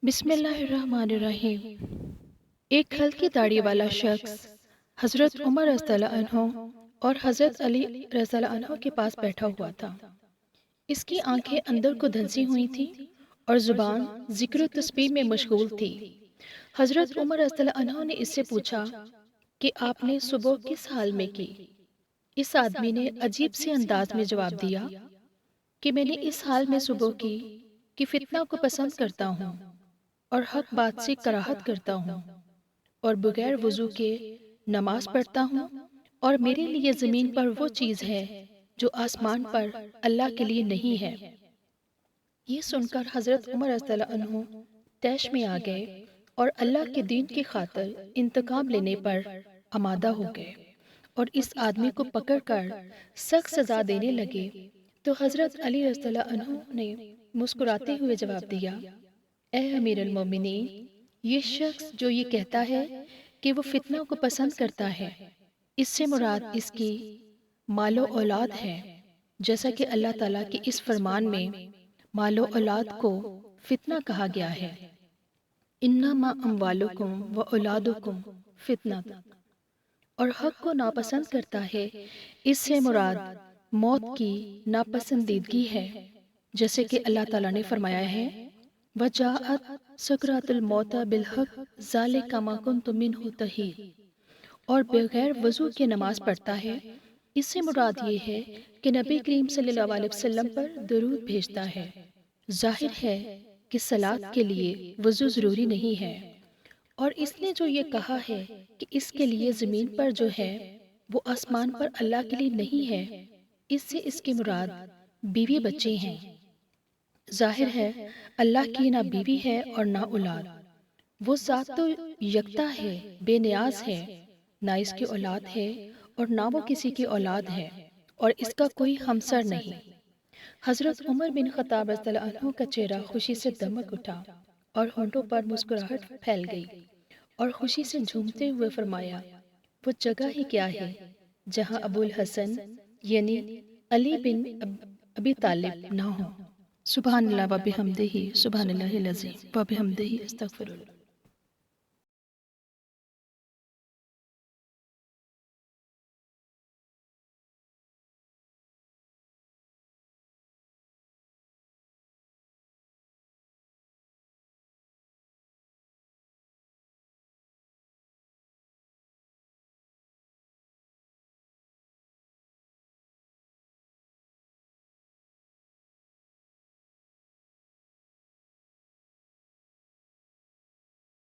بسم اللہ الرحمن الرحیم۔ ایک ہلکی داڑھی والا شخص حضرت عمر رضی اللہ عنہ اور حضرت علی رضی اللہ عنہ کے پاس بیٹھا ہوا تھا۔ اس کی آنکھیں اندر کو دھنسی ہوئی تھیں اور زبان ذکر و تسبیح میں مشغول تھی۔ حضرت عمر رضی اللہ عنہ نے اس سے پوچھا کہ آپ نے صبح کس حال میں کی؟ اس آدمی نے عجیب سے انداز میں جواب دیا کہ میں نے اس حال میں صبح کی کہ فتنہ کو پسند کرتا ہوں اور حق بات سے کراہت کرتا ہوں اور بغیر وضو کے نماز پڑھتا ہوں، اور میرے لیے زمین پر وہ چیز ہے جو آسمان پر اللہ کے لیے نہیں ہے۔ یہ سن کر حضرت عمر رضی اللہ عنہ طیش میں آ گئے اور اللہ کے دین کی خاطر انتقام لینے پر آمادہ ہو گئے اور اس آدمی کو پکڑ کر سخت سزا دینے لگے۔ تو حضرت علی رضی اللہ عنہ نے مسکراتے ہوئے جواب دیا، اے امیر المومنین، یہ شخص جو یہ کہتا ہے کہ وہ فتنہ کو پسند کرتا ہے، اس سے مراد اس کی مال و اولاد ہے، جیسا کہ اللہ تعالیٰ کے اس فرمان میں مال و اولاد کو فتنہ کہا گیا ہے، انما اموالکم و اولادکم فتنہ، اور حق کو ناپسند کرتا ہے، اس سے مراد موت کی ناپسندیدگی ہے، جیسے کہ اللہ تعالیٰ نے فرمایا ہے وَجَاءَتْ سَكْرَاتُ الْمَوْتِ بِالْحَقِّ ذَلِكَ مَا كُنْتُ مِنْهُ تَحِيدُ، اور بغیر وضو کے نماز پڑھتا ہے، اس سے مراد یہ ہے کہ نبی کریم صلی اللہ علیہ وسلم پر درود بھیجتا ہے۔ ظاہر ہے کہ صلاۃ کے لیے وضو ضروری نہیں ہے، اور اس نے جو یہ کہا ہے کہ اس کے لیے زمین پر جو ہے وہ آسمان پر اللہ کے لیے نہیں ہے، اس سے اس کی مراد بیوی بچے ہیں۔ ظاہر ہے اللہ کی نہ بیوی ہے اور نہ اولاد، وہ ذات تو یکتا ہے، بے نیاز ہے، نہ اس کی اولاد ہے اور نہ وہ کسی کی اولاد ہے، اور اس کا کوئی ہمسر نہیں۔ حضرت عمر بن خطاب رضی اللہ عنہ کا چہرہ خوشی سے دمک اٹھا اور ہونٹوں پر مسکراہٹ پھیل گئی، اور خوشی سے جھومتے ہوئے فرمایا، وہ جگہ ہی کیا ہے جہاں ابو الحسن یعنی علی بن ابی طالب نہ ہو۔ سبحان اللہ و بحمدہ، سبحان اللہ العظیم و بحمدہ، استغفر اللہ۔